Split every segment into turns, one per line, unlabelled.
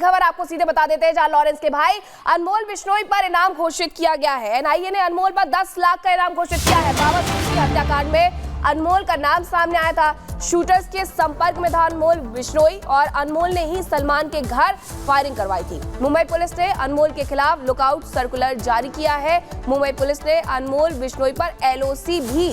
खबर आपको सीधे बता देते हैं, जहां लॉरेंस के भाई अनमोल बिश्नोई पर इनाम घोषित किया गया है। एनआईए ने अनमोल पर 10 लाख का इनाम घोषित किया है। बाबा सिद्दीकी हत्याकांड में अनमोल का नाम सामने आया था। शूटर्स के संपर्क में था अनमोल बिश्नोई और अनमोल ने ही सलमान के घर फायरिंग करवाई थी। मुंबई पुलिस ने अनमोल के खिलाफ लुकआउट सर्कुलर जारी किया है। मुंबई पुलिस ने अनमोल बिश्नोई पर एलओसी भी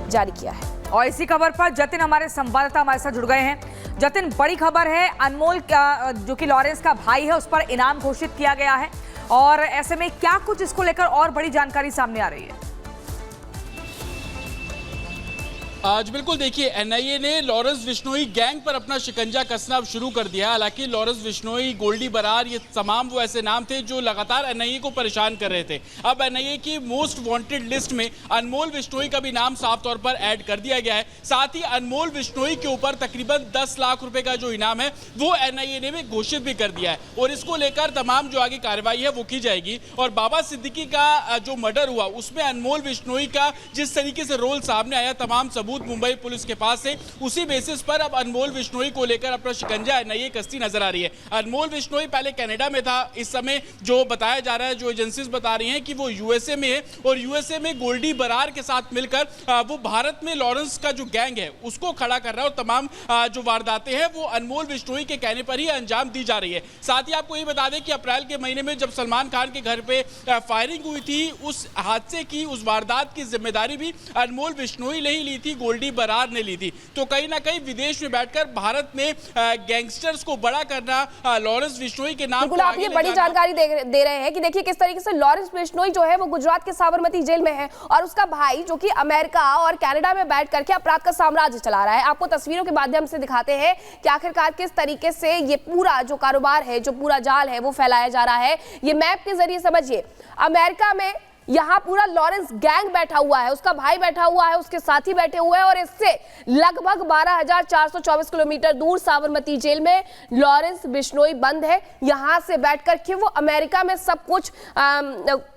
जारी किया है।
और इसी खबर पर जतिन हमारे संवाददाता हमारे साथ जुड़ गए हैं। जतिन, बड़ी खबर है, अनमोल का जो कि लॉरेंस का भाई है उस पर इनाम घोषित किया गया है और ऐसे में क्या कुछ इसको लेकर और बड़ी जानकारी सामने आ रही है?
आज बिल्कुल देखिए, एनआईए ने लॉरेंस बिश्नोई गैंग पर अपना शिकंजा कसना अब शुरू कर दिया। हालांकि लॉरेंस बिश्नोई, गोल्डी बरार, ये तमाम वो ऐसे नाम थे जो लगातार एनआईए को परेशान कर रहे थे। अब एनआईए की मोस्ट वांटेड लिस्ट में अनमोल बिश्नोई का भी नाम साफ तौर पर ऐड कर दिया गया है। साथ ही अनमोल बिश्नोई के ऊपर तकरीबन 10 लाख रुपए का जो इनाम है वो एनआईए ने भी घोषित भी कर दिया है और इसको लेकर तमाम जो आगे कार्रवाई है वो की जाएगी। और बाबा सिद्दीकी का जो मर्डर हुआ उसमें अनमोल बिश्नोई का जिस तरीके से रोल सामने आया, तमाम सबूत मुंबई पुलिस के पास से, उसी बेसिस पर अब अनमोल बिश्नोई को लेकर अपना शिकंजा एनआईए कसती नजर आ रही है। अनमोल बिश्नोई पहले कनाडा में था। इस समय जो बताया जा रहा है, जो एजेंसीज बता रही हैं कि वो यूएसए में है और यूएसए में गोल्डी बरार के साथ मिलकर वो भारत में लॉरेंस का जो गैंग है उसको खड़ा कर रहा है और तमाम जो वारदातें हैं वो अनमोल बिश्नोई के कहने पर ही अंजाम दी जा रही है। साथ ही आपको ये बता दें कि अप्रैल के महीने में जब सलमान खान के घर पे फायरिंग हुई थी, उस हादसे की, उस वारदात की जिम्मेदारी भी अनमोल बिश्नोई ने ही ली थी, गोल्डी बरार ने ली थी। तो कहीं ना कहीं विदेश में बैठकर भारत में गैंगस्टर्स को बड़ा करना, लॉरेंस बिश्नोई के नाम
को आप ये बड़ी जानकारी दे रहे हैं कि देखिए किस तरीके से लॉरेंस बिश्नोई जो है वो गुजरात के साबरमती जेल में है और उसका भाई जो कि अमेरिका और कनाडा में बैठ करके अपराध का साम्राज्य चला रहा है। आपको तस्वीरों के माध्यम से दिखाते हैं कि आखिरकार किस तरीके से ये पूरा जो कारोबार है, जो पूरा जाल है वो फैलाया जा रहा है। ये मैप के जरिए समझिए, अमेरिका में यहाँ पूरा लॉरेंस गैंग बैठा हुआ है, उसका भाई बैठा हुआ है, उसके साथी बैठे हुए हैं और इससे लगभग 12,424 किलोमीटर दूर साबरमती जेल में लॉरेंस बिश्नोई बंद है। यहाँ से बैठ कर के वो अमेरिका में सब कुछ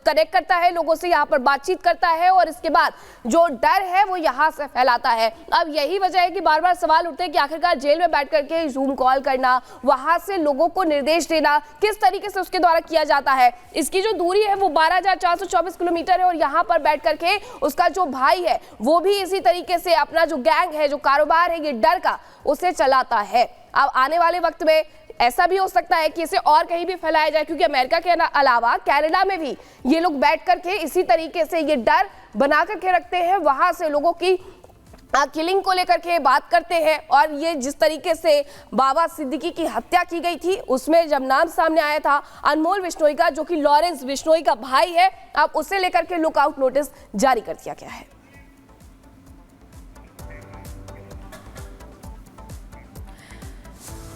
कनेक्ट करता है, लोगों से यहाँ पर बातचीत करता है और इसके बाद जो डर है वो यहाँ से फैलाता है। अब यही वजह है कि बार बार सवाल उठते हैं कि आखिरकार जेल में बैठ करके जूम कॉल करना, वहां से लोगों को निर्देश देना किस तरीके से उसके द्वारा किया जाता है। इसकी जो दूरी है वो 12,424 किलोमीटर है और यहाँ पर बैठ करके उसका जो भाई है वो भी इसी तरीके से अपना जो गैंग है, जो कारोबार है, ये डर का उसे चलाता है। अब आने वाले वक्त में ऐसा भी हो सकता है कि इसे और कहीं भी फैलाया जाए, क्योंकि अमेरिका के अलावा कनाडा में भी ये लोग बैठ करके इसी तरीके से ये डर बना करके रखते हैं, वहां से लोगों की किलिंग को लेकर के बात करते हैं। और ये जिस तरीके से बाबा सिद्दीकी की हत्या की गई थी उसमें जब नाम सामने आया था अनमोल बिश्नोई का, जो कि लॉरेंस बिश्नोई का भाई है, अब उसे लेकर के लुकआउट नोटिस जारी कर दिया गया है।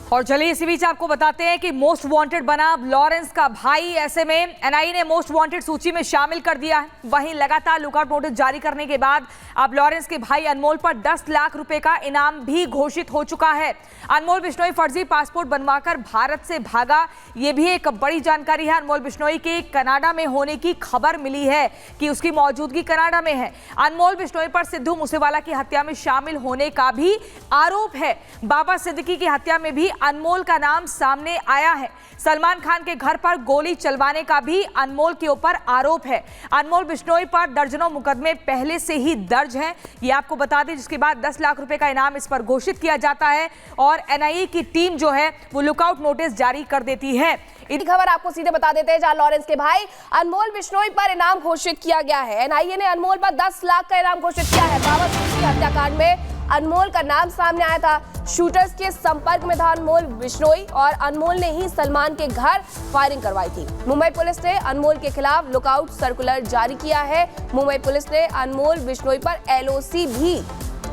और चलिए इसी बीच आपको बताते हैं कि मोस्ट वांटेड बना लॉरेंस का भाई। ऐसे में एनआईए ने मोस्ट वांटेड सूची में शामिल कर दिया है। वहीं लगातार लुकआउट नोटिस जारी करने के बाद अब लॉरेंस के भाई अनमोल पर 10 लाख रुपए का इनाम भी घोषित हो चुका है। अनमोल बिश्नोई फर्जी पासपोर्ट बनवाकर भारत से भागा, ये भी एक बड़ी जानकारी है। अनमोल बिश्नोई के कनाडा में होने की खबर मिली है कि उसकी मौजूदगी कनाडा में है। अनमोल बिश्नोई पर सिद्धू मूसेवाला की हत्या में शामिल होने का भी आरोप है। बाबा सिद्दीकी की हत्या में भी अनमोल का नाम सामने आया है। सलमान खान के घर पर गोली चलवाने का भी अनमोल के ऊपर आरोप है। अनमोल बिश्नोई पर दर्जनों मुकदमे पहले से ही दर्ज हैं, ये आपको बता दें, जिसके बाद 10 लाख रुपए का इनाम इस पर घोषित किया जाता है और एनआईए की टीम जो है वो लुकआउट नोटिस जारी कर देती है।
इसी खबर आपको सीधे बता देते हैं, जहां लॉरेंस के भाई अनमोल बिश्नोई पर इनाम घोषित किया गया है। एनआईए ने अनमोल पर 10 लाख का इनाम घोषित किया है। बाबा सिद्दीकी हत्याकांड में अनमोल का नाम सामने आया था। शूटर्स के संपर्क में था अनमोल बिश्नोई और अनमोल ने ही सलमान के घर फायरिंग करवाई थी। मुंबई पुलिस ने अनमोल के खिलाफ लुकआउट सर्कुलर जारी किया है। मुंबई पुलिस ने अनमोल बिश्नोई पर एलओसी भी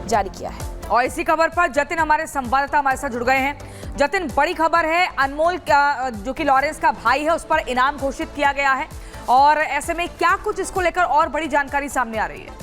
जारी किया है।
और इसी खबर पर जतिन हमारे संवाददाता हमारे साथ जुड़ गए हैं। जतिन, बड़ी खबर है, अनमोल का जो कि लॉरेंस का भाई है उस पर इनाम घोषित किया गया है और ऐसे में क्या कुछ इसको लेकर और बड़ी जानकारी सामने आ रही है?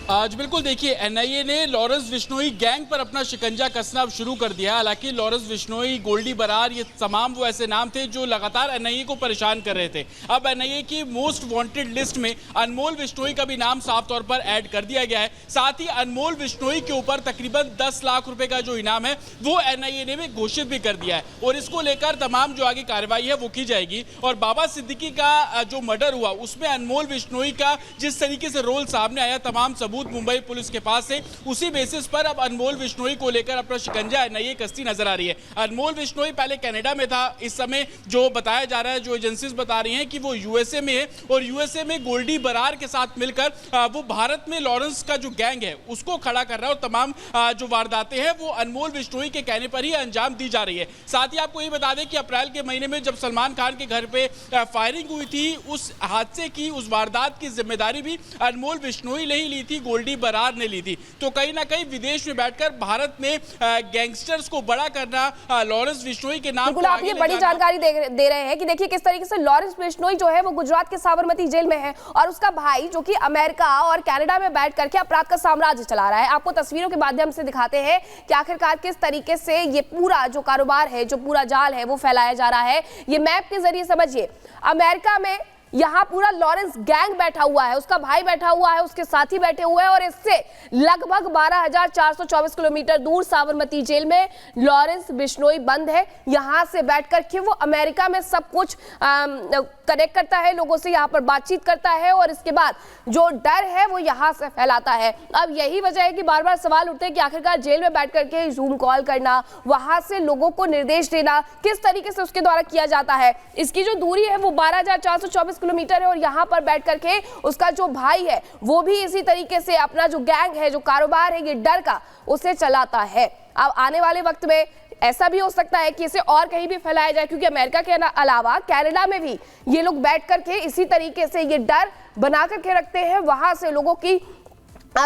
आज बिल्कुल देखिए एनआईए ने लॉरेंस बिश्नोई गैंग पर अपना शिकंजा कसना अब शुरू कर दिया है। हालांकि लॉरेंस बिश्नोई, गोल्डी बरार, ये तमाम वो ऐसे नाम थे जो लगातार एनआईए को परेशान कर रहे थे। अब एनआईए की मोस्ट वांटेड लिस्ट में अनमोल बिश्नोई का भी नाम साफ तौर पर ऐड कर दिया गया है। साथ ही अनमोल बिश्नोई के ऊपर तकरीबन 10 लाख रुपए का जो इनाम है वो एनआईए ने भी घोषित भी कर दिया है और इसको लेकर तमाम जो आगे कार्रवाई है वो की जाएगी। और बाबा सिद्दीकी का जो मर्डर हुआ उसमें अनमोल बिश्नोई का जिस तरीके से रोल सामने आया, तमाम सबूत मुंबई पुलिस के पास है, उसी बेसिस पर अब अनमोल बिश्नोई को लेकर अपना शिकंजा एनआईए कसती नजर आ रही है। अनमोल बिश्नोई पहले कनाडा में था, इस समय जो बताया जा रहा है, जो एजेंसीज बता रही हैं कि वो यूएसए में है और यूएसए में गोल्डी बरार के साथ मिलकर वो भारत में लॉरेंस का जो गैंग है उसको खड़ा कर रहा है और तमाम जो वारदातें हैं वो अनमोल बिश्नोई के कहने पर ही अंजाम दी जा रही है। साथ ही आपको ये बता दें कि अप्रैल के महीने में जब सलमान खान के घर पे फायरिंग हुई थी, उस हादसे की, उस वारदात की जिम्मेदारी भी अनमोल बिश्नोई ने ही ली थी, गोल्डी बरार ने ली थी। तो कहीं ना कहीं विदेश में बैठकर भारत में गैंगस्टर्स को बड़ा करना, लॉरेंस बिश्नोई के नाम
बिल्कुल आप ये बड़ी जानकारी दे रहे हैं कि देखिए किस तरीके से लॉरेंस बिश्नोई जो है वो गुजरात के साबरमती जेल में है और उसका भाई जो कि अमेरिका और कनाडा में बैठ करके अपराध का साम्राज्य चला रहा है। आपको तस्वीरों के माध्यम से दिखाते हैं कि आखिरकार किस तरीके से ये पूरा जो कारोबार है, जो पूरा जाल है वो फैलाया जा रहा है। ये मैप के जरिए समझिए, अमेरिका में यहाँ पूरा लॉरेंस गैंग बैठा हुआ है, उसका भाई बैठा हुआ है, उसके साथी बैठे हुए हैं और इससे लगभग 12,424 किलोमीटर दूर साबरमती जेल में लॉरेंस बिश्नोई बंद है। यहाँ से बैठकर के वो अमेरिका में सब कुछ कनेक्ट करता है, लोगों से यहाँ पर बातचीत करता है और इसके बाद जो डर है वो यहाँ से फैलाता है। अब यही वजह है कि बार बार सवाल उठते हैं कि आखिरकार जेल में बैठ करके जूम कॉल करना, वहां से लोगों को निर्देश देना किस तरीके से उसके द्वारा किया जाता है। इसकी जो दूरी है वो 12,424 किलोमीटर है और यहाँ पर बैठ करके उसका जो भाई है वो भी इसी तरीके से अपना जो गैंग है, जो कारोबार है, ये डर का उसे चलाता है। अब आने वाले वक्त में ऐसा भी हो सकता है कि इसे और कहीं भी फैलाया जाए, क्योंकि अमेरिका के अलावा कनाडा में भी ये लोग बैठ करके इसी तरीके से ये डर बना करके रखते हैं, वहां से लोगों की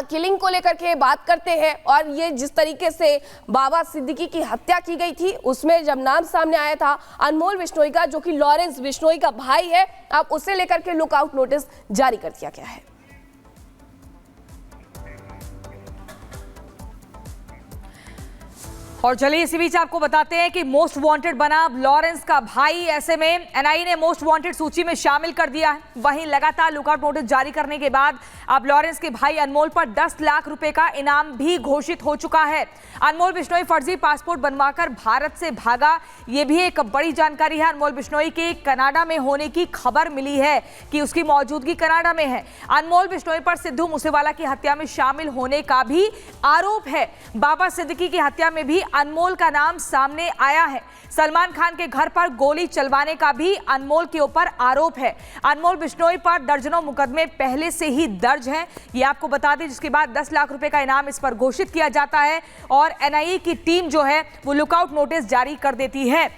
किलिंग को लेकर के बात करते हैं। और ये जिस तरीके से बाबा सिद्दीकी की हत्या की गई थी उसमें जब नाम सामने आया था अनमोल बिश्नोई का, जो कि लॉरेंस बिश्नोई का भाई है, अब उसे लेकर के लुकआउट नोटिस जारी कर दिया गया है।
और चलिए इसी बीच आपको बताते हैं कि मोस्ट वांटेड बना लॉरेंस का भाई। ऐसे में एनआईए ने मोस्ट वांटेड सूची में शामिल कर दिया है। वहीं लगातार लुकआउट नोटिस जारी करने के बाद अब लॉरेंस के भाई अनमोल पर 10 लाख रुपए का इनाम भी घोषित हो चुका है। अनमोल बिश्नोई फर्जी पासपोर्ट बनवाकर भारत से भागा, ये भी एक बड़ी जानकारी है। अनमोल बिश्नोई के कनाडा में होने की खबर मिली है कि उसकी मौजूदगी कनाडा में है। अनमोल बिश्नोई पर सिद्धू मूसेवाला की हत्या में शामिल होने का भी आरोप है। बाबा सिद्दीकी की हत्या में भी अनमोल का नाम सामने आया है। सलमान खान के घर पर गोली चलवाने का भी अनमोल के ऊपर आरोप है। अनमोल बिश्नोई पर दर्जनों मुकदमे पहले से ही दर्ज हैं, ये आपको बता दें, जिसके बाद 10 लाख रुपए का इनाम इस पर घोषित किया जाता है और एनआईए की टीम जो है वो लुकआउट नोटिस जारी कर देती है।